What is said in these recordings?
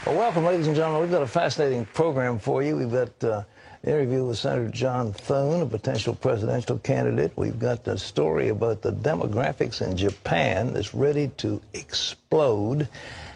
Well, welcome, ladies and gentlemen. We've got a fascinating program for you. We've got an interview with Senator John Thune, a potential presidential candidate. We've got a story about the demographics in Japan that's ready to explode.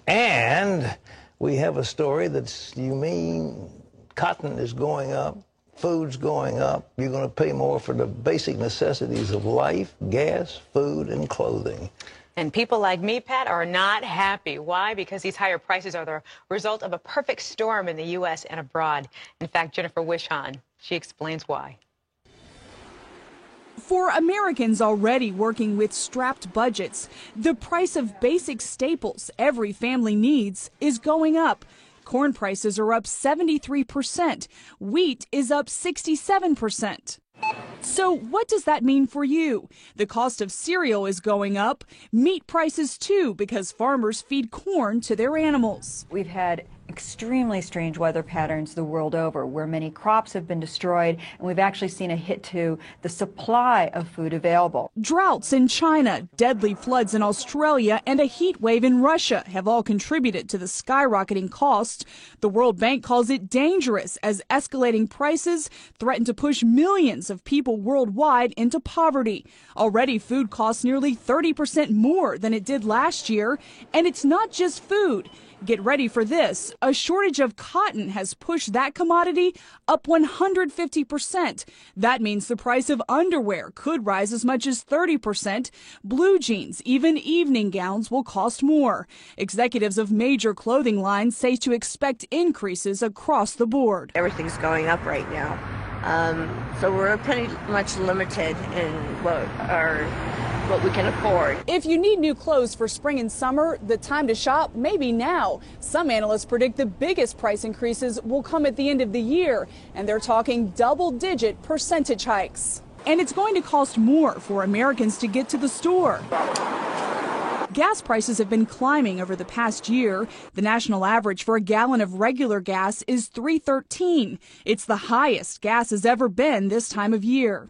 And we have a story that's, you mean cotton is going up, food's going up, you're going to pay more for the basic necessities of life, gas, food, and clothing. And people like me, Pat, are not happy. Why? Because these higher prices are the result of a perfect storm in the U.S. and abroad. In fact, Jennifer Wishon, she explains why. For Americans already working with strapped budgets, the price of basic staples every family needs is going up. Corn prices are up 73%. Wheat is up 67%. So what does that mean for you? The cost of cereal is going up. Meat prices too, because farmers feed corn to their animals. We've had extremely strange weather patterns the world over, where many crops have been destroyed, and we've actually seen a hit to the supply of food available. Droughts in China, deadly floods in Australia, and a heat wave in Russia have all contributed to the skyrocketing cost. The World Bank calls it dangerous, as escalating prices threaten to push millions of people worldwide into poverty. Already, food costs nearly 30% more than it did last year, and it's not just food. Get ready for this. A shortage of cotton has pushed that commodity up 150%. That means the price of underwear could rise as much as 30%. Blue jeans, even evening gowns, will cost more. Executives of major clothing lines say to expect increases across the board. Everything's going up right now. So we're pretty much limited in what we can afford. If you need new clothes for spring and summer, the time to shop may be now. Some analysts predict the biggest price increases will come at the end of the year, and they're talking double-digit percentage hikes. And it's going to cost more for Americans to get to the store. Gas prices have been climbing over the past year. The national average for a gallon of regular gas is $3.13. It's the highest gas has ever been this time of year.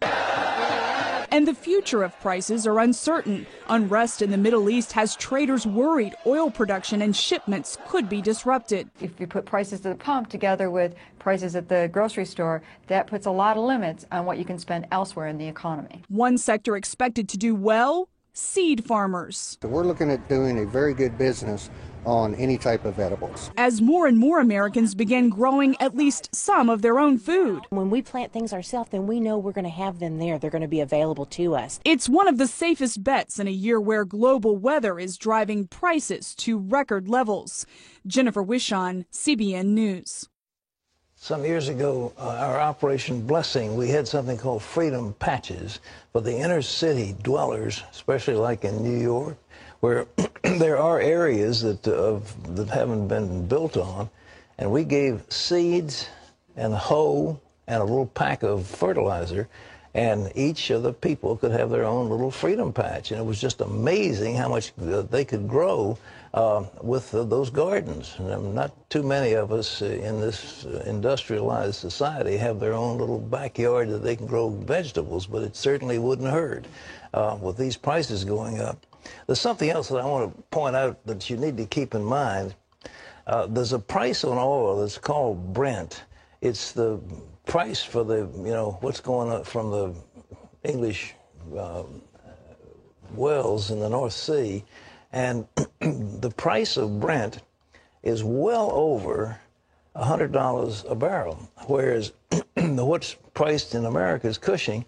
And the future of prices are uncertain. Unrest in the Middle East has traders worried oil production and shipments could be disrupted. If you put prices at the pump together with prices at the grocery store, that puts a lot of limits on what you can spend elsewhere in the economy. One sector expected to do well: seed farmers. So we're looking at doing a very good business on any type of edibles. As more and more Americans begin growing at least some of their own food. When we plant things ourselves, then we know we're going to have them there. They're going to be available to us. It's one of the safest bets in a year where global weather is driving prices to record levels. Jennifer Wishon, CBN News. Some years ago, our Operation Blessing, we had something called Freedom Patches for the inner city dwellers, especially like in New York, where there are areas that haven't been built on, and we gave seeds and hoe and a little pack of fertilizer, and each of the people could have their own little freedom patch, and it was just amazing how much they could grow with those gardens. And not too many of us in this industrialized society have their own little backyard that they can grow vegetables, but it certainly wouldn't hurt with these prices going up. There's something else that I want to point out that you need to keep in mind. There's a price on oil that's called Brent. It's the price for the, what's going on from the English wells in the North Sea. And the price of Brent is well over $100 a barrel, whereas what's priced in America is Cushing,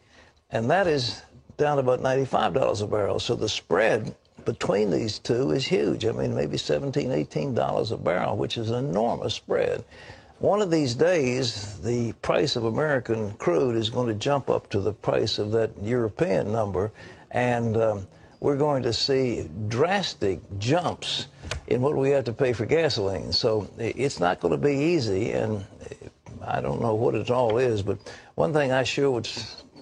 and that is down about $95 a barrel. So the spread between these two is huge. I mean, maybe $17, $18 a barrel, which is an enormous spread. One of these days, the price of American crude is going to jump up to the price of that European number, and we're going to see drastic jumps in what we have to pay for gasoline. So it's not going to be easy, and I don't know what it all is, but one thing I sure would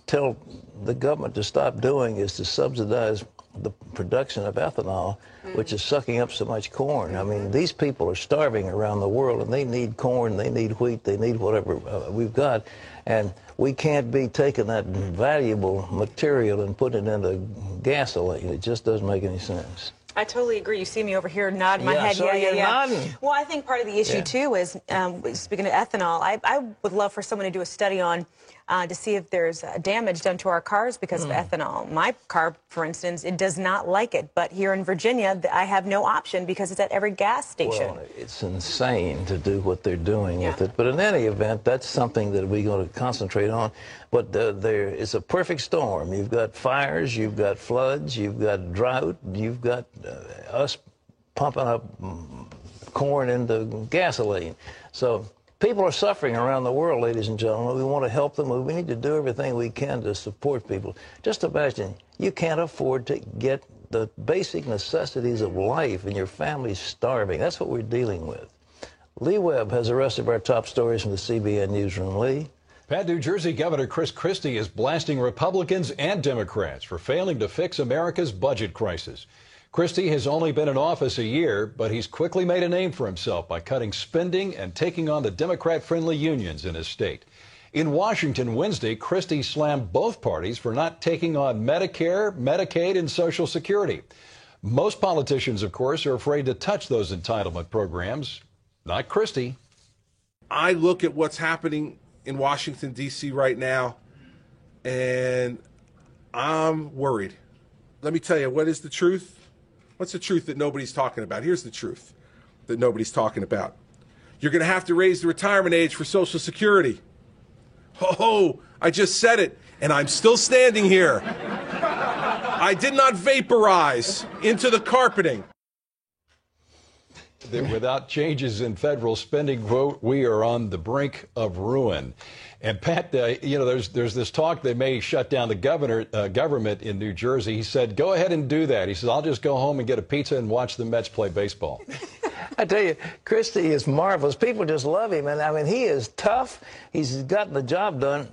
tell the government to stop doing is to subsidize the production of ethanol, which is sucking up so much corn. I mean, these people are starving around the world, and they need corn, they need wheat, they need whatever we've got. And we can't be taking that valuable material and putting it into gasoline. It just doesn't make any sense. I totally agree. You see me over here nodding my head. So you're nodding. Well, I think part of the issue, too, is, speaking of ethanol, I would love for someone to do a study on to see if there's damage done to our cars because of ethanol. My car, for instance, it does not like it. But here in Virginia, I have no option because it's at every gas station. Well, it's insane to do what they're doing with it. But in any event, that's something that we're going to concentrate on. But it's a perfect storm. You've got fires, you've got floods, you've got drought, you've got us pumping up corn into gasoline. So people are suffering around the world, ladies and gentlemen. We want to help them. We need to do everything we can to support people. Just imagine, you can't afford to get the basic necessities of life and your family's starving. That's what we're dealing with. Lee Webb has the rest of our top stories from the CBN Newsroom. Lee? Pat, New Jersey Governor Chris Christie is blasting Republicans and Democrats for failing to fix America's budget crisis. Christie has only been in office a year, but he's quickly made a name for himself by cutting spending and taking on the Democrat-friendly unions in his state. In Washington Wednesday, Christie slammed both parties for not taking on Medicare, Medicaid, and Social Security. Most politicians, of course, are afraid to touch those entitlement programs. Not Christie. I look at what's happening in Washington, D.C. right now, and I'm worried. Let me tell you, what is the truth? What's the truth that nobody's talking about? Here's the truth that nobody's talking about. You're going to have to raise the retirement age for Social Security. Oh, I just said it, and I'm still standing here. I did not vaporize into the carpeting. Without changes in federal spending, quote, we are on the brink of ruin. And Pat, there's this talk they may shut down the government in New Jersey. He said, go ahead and do that. He says, I'll just go home and get a pizza and watch the Mets play baseball. I tell you, Christie is marvelous. People just love him. And I mean, he is tough. He's gotten the job done.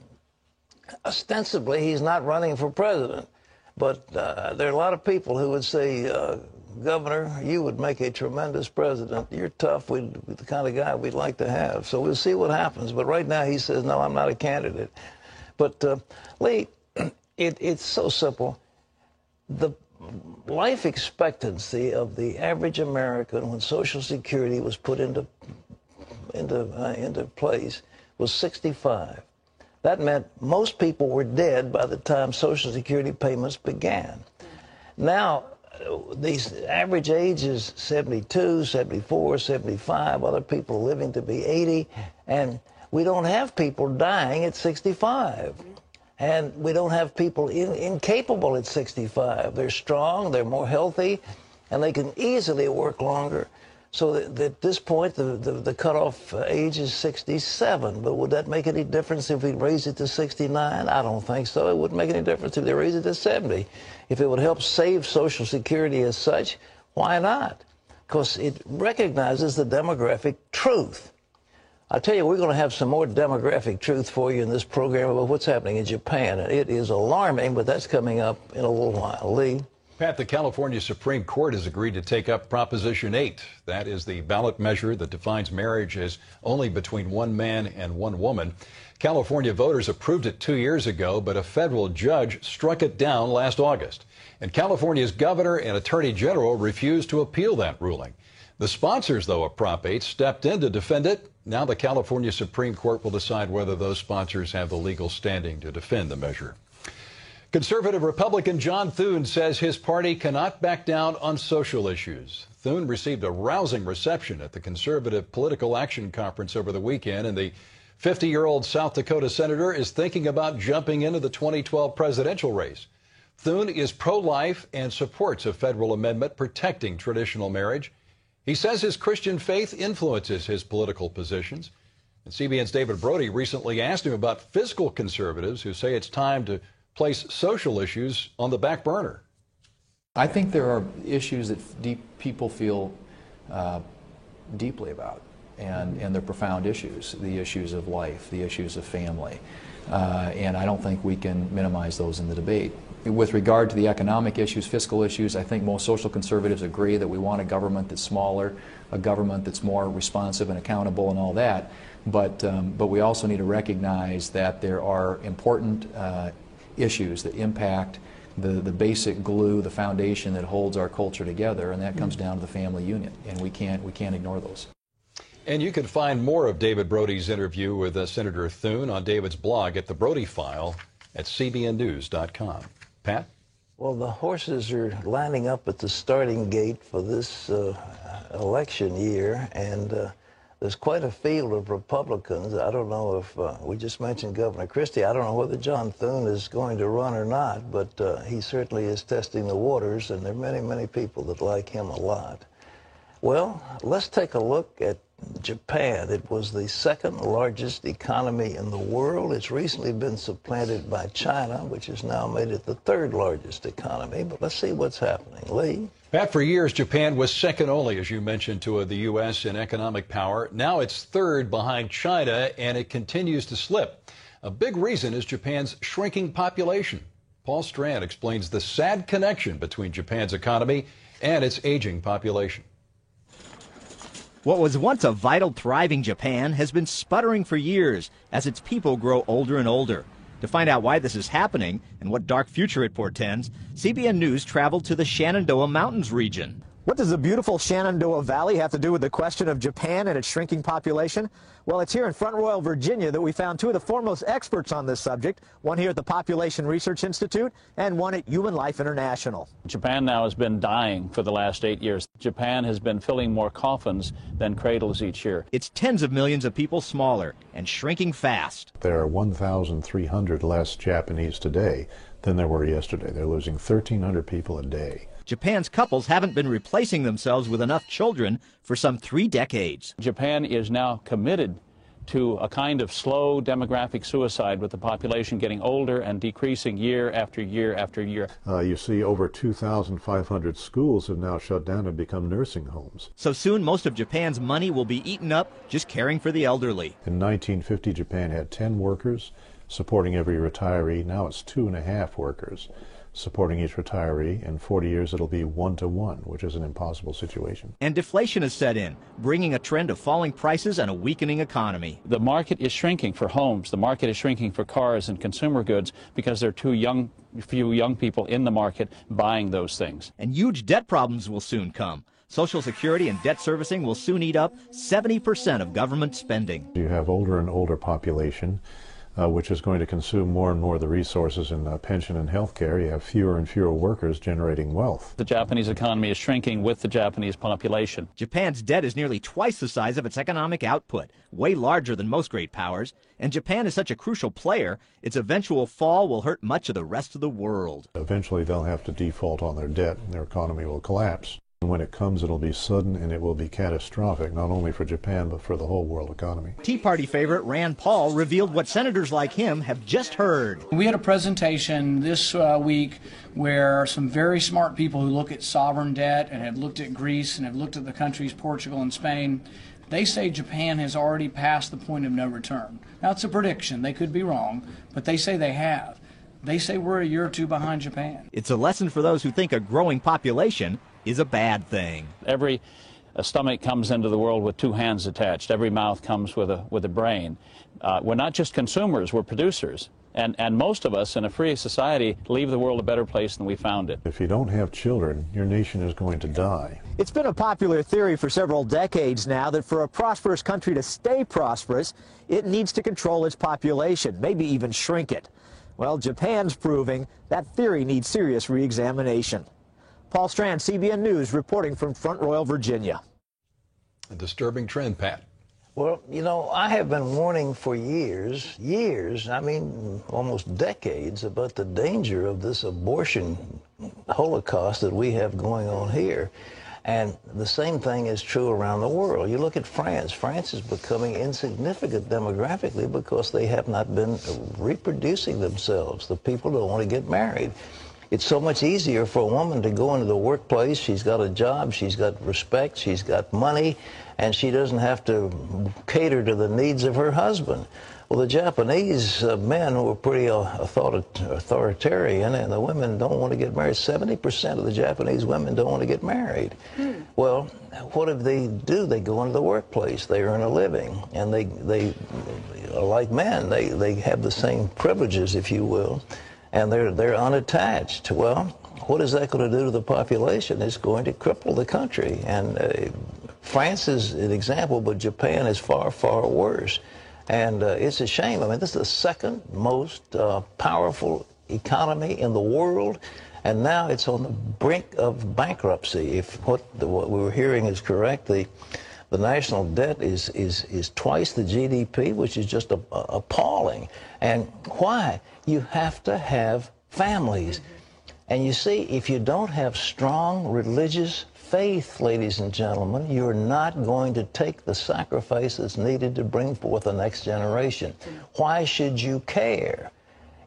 Ostensibly, he's not running for president. But there are a lot of people who would say, Governor, you would make a tremendous president. You're tough. The kind of guy we'd like to have. So we'll see what happens. But right now he says, no, I'm not a candidate. But, Lee, it's so simple. The life expectancy of the average American when Social Security was put into place was 65. That meant most people were dead by the time Social Security payments began. Now, these average age is 72, 74, 75. Other people living to be 80. And we don't have people dying at 65. And we don't have people incapable at 65. They're strong, they're more healthy, and they can easily work longer. So that at this point, the cutoff age is 67. But would that make any difference if we raise it to 69? I don't think so. It wouldn't make any difference if they raise it to 70. If it would help save Social Security as such, why not? Because it recognizes the demographic truth. I tell you, we're going to have some more demographic truth for you in this program about what's happening in Japan. And it is alarming, but that's coming up in a little while. Lee? Pat, the California Supreme Court has agreed to take up Proposition 8. That is the ballot measure that defines marriage as only between one man and one woman. California voters approved it 2 years ago, but a federal judge struck it down last August. And California's governor and attorney general refused to appeal that ruling. The sponsors, though, of Prop 8 stepped in to defend it. Now the California Supreme Court will decide whether those sponsors have the legal standing to defend the measure. Conservative Republican John Thune says his party cannot back down on social issues. Thune received a rousing reception at the Conservative Political Action Conference over the weekend, and the 50-year-old South Dakota senator is thinking about jumping into the 2012 presidential race. Thune is pro-life and supports a federal amendment protecting traditional marriage. He says his Christian faith influences his political positions. And CBN's David Brody recently asked him about fiscal conservatives who say it's time to place social issues on the back burner. I think there are issues that people feel deeply about, and they're profound issues, the issues of life, the issues of family, and I don't think we can minimize those in the debate. With regard to the economic issues, fiscal issues, I think most social conservatives agree that we want a government that's smaller, a government that's more responsive and accountable and all that, but we also need to recognize that there are important issues that impact the basic glue, the foundation that holds our culture together, and that comes down to the family unit, and we can't ignore those. And you can find more of David Brody's interview with Senator Thune on David's blog at The Brody File at cbnnews.com. Pat? Well, the horses are lining up at the starting gate for this election year, and there's quite a field of Republicans. I don't know if, we just mentioned Governor Christie. I don't know whether John Thune is going to run or not, but he certainly is testing the waters, and there are many, many people that like him a lot. Well, let's take a look at Japan. It was the second largest economy in the world. It's recently been supplanted by China, which has now made it the third largest economy. But let's see what's happening. Lee? Pat, for years, Japan was second only, as you mentioned, to the U.S. in economic power. Now it's third behind China, and it continues to slip. A big reason is Japan's shrinking population. Paul Strand explains the sad connection between Japan's economy and its aging population. What was once a vital, thriving Japan has been sputtering for years as its people grow older and older. To find out why this is happening and what dark future it portends, CBN News traveled to the Shenandoah Mountains region. What does the beautiful Shenandoah Valley have to do with the question of Japan and its shrinking population? Well, it's here in Front Royal, Virginia that we found two of the foremost experts on this subject, one here at the Population Research Institute and one at Human Life International. Japan now has been dying for the last 8 years. Japan has been filling more coffins than cradles each year. It's tens of millions of people smaller and shrinking fast. There are 1,300 less Japanese today than there were yesterday. They're losing 1,300 people a day. Japan's couples haven't been replacing themselves with enough children for some 3 decades. Japan is now committed to a kind of slow demographic suicide, with the population getting older and decreasing year after year after year. You see over 2,500 schools have now shut down and become nursing homes. So soon most of Japan's money will be eaten up just caring for the elderly. In 1950, Japan had 10 workers supporting every retiree. Now it's 2.5 workers supporting each retiree. In 40 years, it'll be 1-to-1, which is an impossible situation. And deflation has set in, bringing a trend of falling prices and a weakening economy. The market is shrinking for homes. The market is shrinking for cars and consumer goods because there are few young people in the market buying those things. And huge debt problems will soon come. Social Security and debt servicing will soon eat up 70% of government spending. You have older and older population, which is going to consume more and more of the resources in pension and health care. You have fewer and fewer workers generating wealth. The Japanese economy is shrinking with the Japanese population. Japan's debt is nearly twice the size of its economic output, way larger than most great powers. And Japan is such a crucial player, its eventual fall will hurt much of the rest of the world. Eventually they'll have to default on their debt and their economy will collapse. And when it comes, it'll be sudden and it will be catastrophic, not only for Japan, but for the whole world economy. Tea Party favorite Rand Paul revealed what senators like him have just heard. We had a presentation this week where some very smart people who look at sovereign debt and have looked at Greece and have looked at the countries Portugal and Spain, they say Japan has already passed the point of no return. Now, it's a prediction. They could be wrong, but they say they have. They say we're a year or two behind Japan. It's a lesson for those who think a growing population is a bad thing. Every stomach comes into the world with two hands attached. Every mouth comes with a brain. We're not just consumers, we're producers. And most of us in a free society leave the world a better place than we found it. If you don't have children, your nation is going to die. It's been a popular theory for several decades now that for a prosperous country to stay prosperous, it needs to control its population, maybe even shrink it. Well, Japan's proving that theory needs serious re-examination. Paul Strand, CBN News, reporting from Front Royal, Virginia. A disturbing trend, Pat. Well, you know, I have been warning for years, I mean almost decades, about the danger of this abortion holocaust that we have going on here. And the same thing is true around the world. You look at France. France is becoming insignificant demographically because they have not been reproducing themselves. The people don't want to get married. It's so much easier for a woman to go into the workplace. She's got a job, she's got respect, she's got money, and she doesn't have to cater to the needs of her husband. Well, the Japanese men were pretty authoritarian, and the women don't want to get married. 70% of the Japanese women don't want to get married. Well, what do? They go into the workplace. They earn a living, and they like men. They have the same privileges, if you will. and they're unattached. Well, what is that going to do to the population? It's going to cripple the country. And France is an example, but Japan is far, far worse. And it's a shame. I mean, this is the second most powerful economy in the world, and now it's on the brink of bankruptcy. If what we were hearing is correct, the national debt is twice the GDP, which is just appalling. And why? You have to have families. And you see, if you don't have strong religious faith, ladies and gentlemen, you're not going to take the sacrifices needed to bring forth the next generation. Why should you care?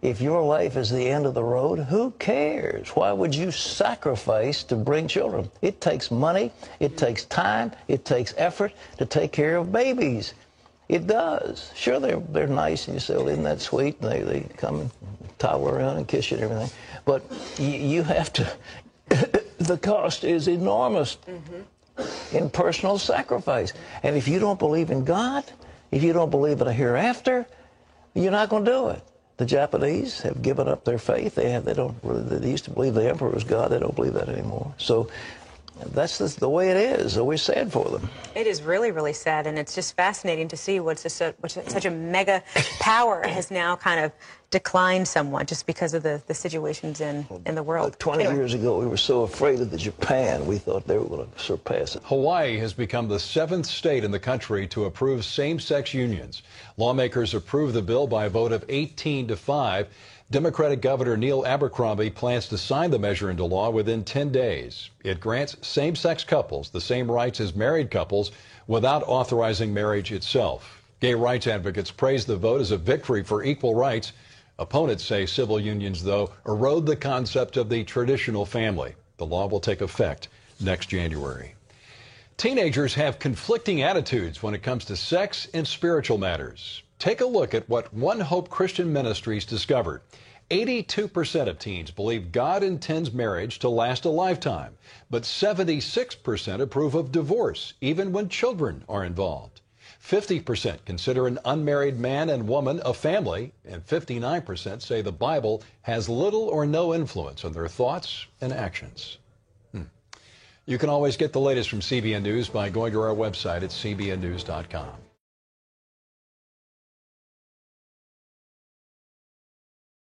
If your life is the end of the road, who cares? Why would you sacrifice to bring children? It takes money, it takes time, it takes effort to take care of babies. It does. Sure, they're nice, and you say, well, isn't that sweet? And they come and towel around and kiss you and everything. But you have to, the cost is enormous in personal sacrifice. And if you don't believe in God, if you don't believe in a hereafter, you're not going to do it. The Japanese have given up their faith. They used to believe the emperor was God. They don't believe that anymore. So that's the way it is. So we're sad for them. It is really, really sad, and it's just fascinating to see what's such a mega power has now kind of declined somewhat just because of the situations in the world. 20 years ago, we were so afraid of the Japan, we thought they were going to surpass it. Hawaii has become the 7th state in the country to approve same-sex unions. Lawmakers approved the bill by a vote of 18-5. Democratic Governor Neil Abercrombie plans to sign the measure into law within 10 days. It grants same-sex couples the same rights as married couples without authorizing marriage itself. Gay rights advocates praise the vote as a victory for equal rights. Opponents say civil unions, though, erode the concept of the traditional family. The law will take effect next January. Teenagers have conflicting attitudes when it comes to sex and spiritual matters. Take a look at what One Hope Christian Ministries discovered. 82% of teens believe God intends marriage to last a lifetime, but 76% approve of divorce, even when children are involved. 50% consider an unmarried man and woman a family, and 59% say the Bible has little or no influence on their thoughts and actions. You can always get the latest from CBN News by going to our website at cbnnews.com.